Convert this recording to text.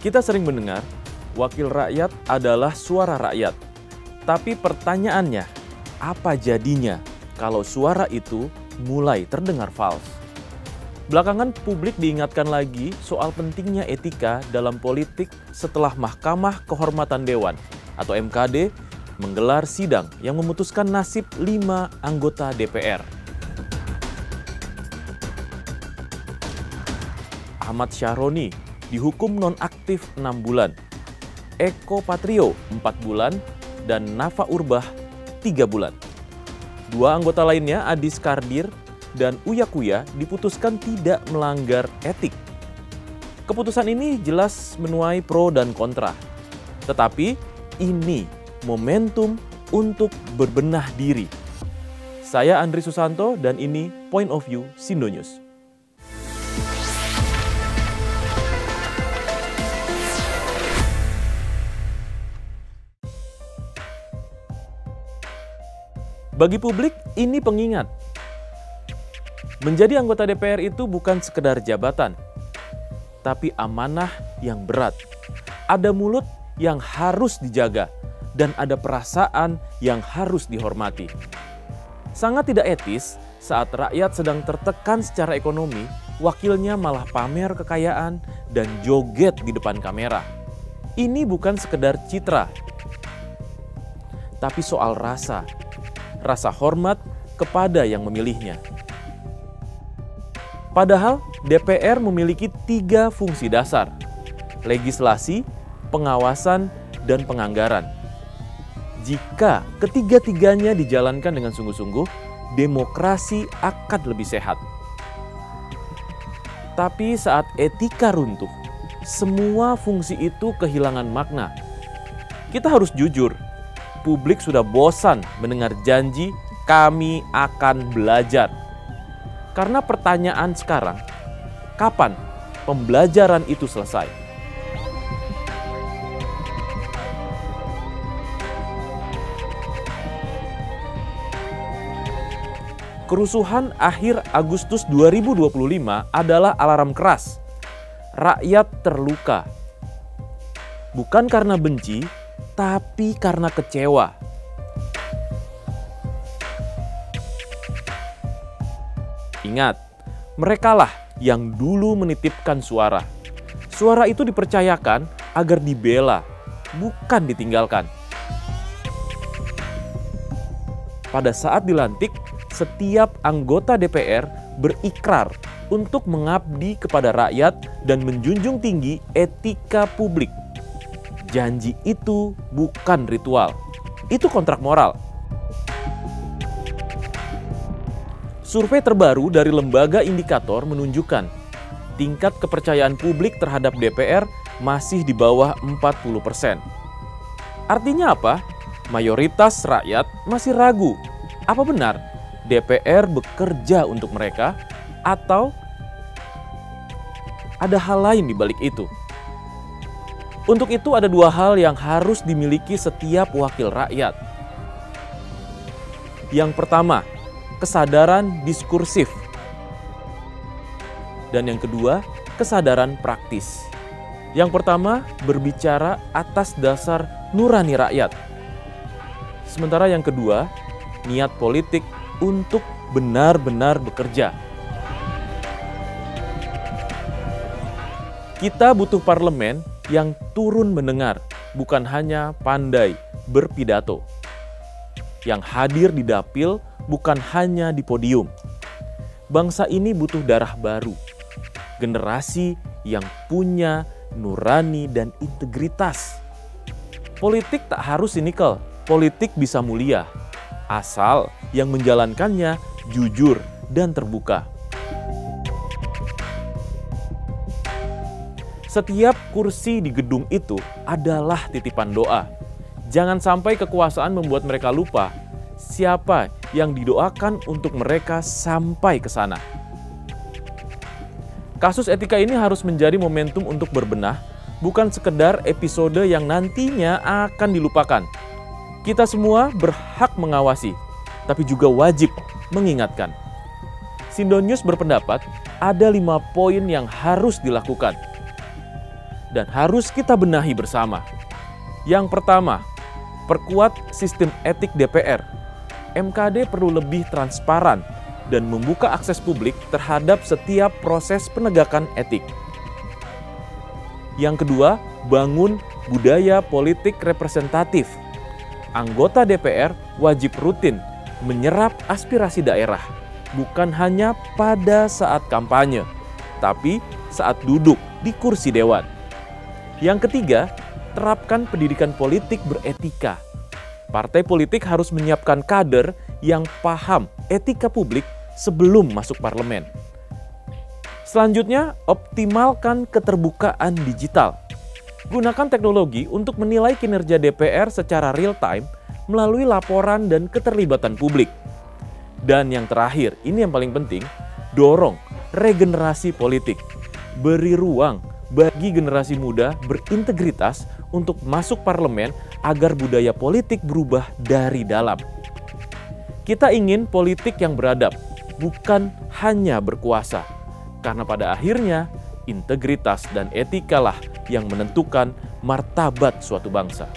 Kita sering mendengar, wakil rakyat adalah suara rakyat. Tapi pertanyaannya, apa jadinya kalau suara itu mulai terdengar false? Belakangan publik diingatkan lagi soal pentingnya etika dalam politik setelah Mahkamah Kehormatan Dewan atau MKD menggelar sidang yang memutuskan nasib 5 anggota DPR. Ahmad Syaroni dihukum nonaktif 6 bulan, Eko Patrio 4 bulan, dan Nafa Urbah 3 bulan. 2 anggota lainnya, Adis Kardir dan Uya Kuya, diputuskan tidak melanggar etik. Keputusan ini jelas menuai pro dan kontra. Tetapi ini momentum untuk berbenah diri. Saya Andri Susanto dan ini Point of View Sindo News. Bagi publik, ini pengingat. Menjadi anggota DPR itu bukan sekedar jabatan, tapi amanah yang berat. Ada mulut yang harus dijaga, dan ada perasaan yang harus dihormati. Sangat tidak etis saat rakyat sedang tertekan secara ekonomi, wakilnya malah pamer kekayaan dan joget di depan kamera. Ini bukan sekedar citra, tapi soal rasa hormat kepada yang memilihnya. Padahal DPR memiliki 3 fungsi dasar: legislasi, pengawasan, dan penganggaran. Jika ketiga-tiganya dijalankan dengan sungguh-sungguh, demokrasi akan lebih sehat. Tapi saat etika runtuh, semua fungsi itu kehilangan makna. Kita harus jujur, publik sudah bosan mendengar janji kami akan belajar. Karena pertanyaan sekarang, kapan pembelajaran itu selesai? Kerusuhan akhir Agustus 2025 adalah alarm keras. Rakyat terluka. Bukan karena benci, tapi karena kecewa. Ingat, merekalah yang dulu menitipkan suara. Suara itu dipercayakan agar dibela, bukan ditinggalkan. Pada saat dilantik, setiap anggota DPR berikrar untuk mengabdi kepada rakyat dan menjunjung tinggi etika publik. Janji itu bukan ritual, itu kontrak moral. Survei terbaru dari Lembaga Indikator menunjukkan tingkat kepercayaan publik terhadap DPR masih di bawah 40%. Artinya apa? Mayoritas rakyat masih ragu. Apa benar DPR bekerja untuk mereka atau ada hal lain di balik itu? Untuk itu ada 2 hal yang harus dimiliki setiap wakil rakyat. Yang pertama, kesadaran diskursif. Dan yang kedua, kesadaran praktis. Yang pertama, berbicara atas dasar nurani rakyat. Sementara yang kedua, niat politik untuk benar-benar bekerja. Kita butuh parlemen yang turun mendengar, bukan hanya pandai berpidato. Yang hadir di dapil, bukan hanya di podium. Bangsa ini butuh darah baru, generasi yang punya nurani dan integritas. Politik tak harus sinikal, politik bisa mulia, asal yang menjalankannya jujur dan terbuka. Setiap kursi di gedung itu adalah titipan doa. Jangan sampai kekuasaan membuat mereka lupa siapa yang didoakan untuk mereka sampai ke sana. Kasus etika ini harus menjadi momentum untuk berbenah, bukan sekedar episode yang nantinya akan dilupakan. Kita semua berhak mengawasi, tapi juga wajib mengingatkan. Sindo News berpendapat ada 5 poin yang harus dilakukan. dan harus kita benahi bersama. Yang pertama, perkuat sistem etik DPR. MKD perlu lebih transparan dan membuka akses publik terhadap setiap proses penegakan etik. Yang kedua, bangun budaya politik representatif. Anggota DPR wajib rutin menyerap aspirasi daerah, bukan hanya pada saat kampanye, tapi saat duduk di kursi dewan. Yang ketiga, terapkan pendidikan politik beretika. Partai politik harus menyiapkan kader yang paham etika publik sebelum masuk parlemen. Selanjutnya, optimalkan keterbukaan digital. Gunakan teknologi untuk menilai kinerja DPR secara real-time melalui laporan dan keterlibatan publik. Dan yang terakhir, ini yang paling penting, dorong regenerasi politik. Beri ruang bagi generasi muda berintegritas untuk masuk parlemen agar budaya politik berubah dari dalam. Kita ingin politik yang beradab, bukan hanya berkuasa. Karena pada akhirnya, integritas dan etika lah yang menentukan martabat suatu bangsa.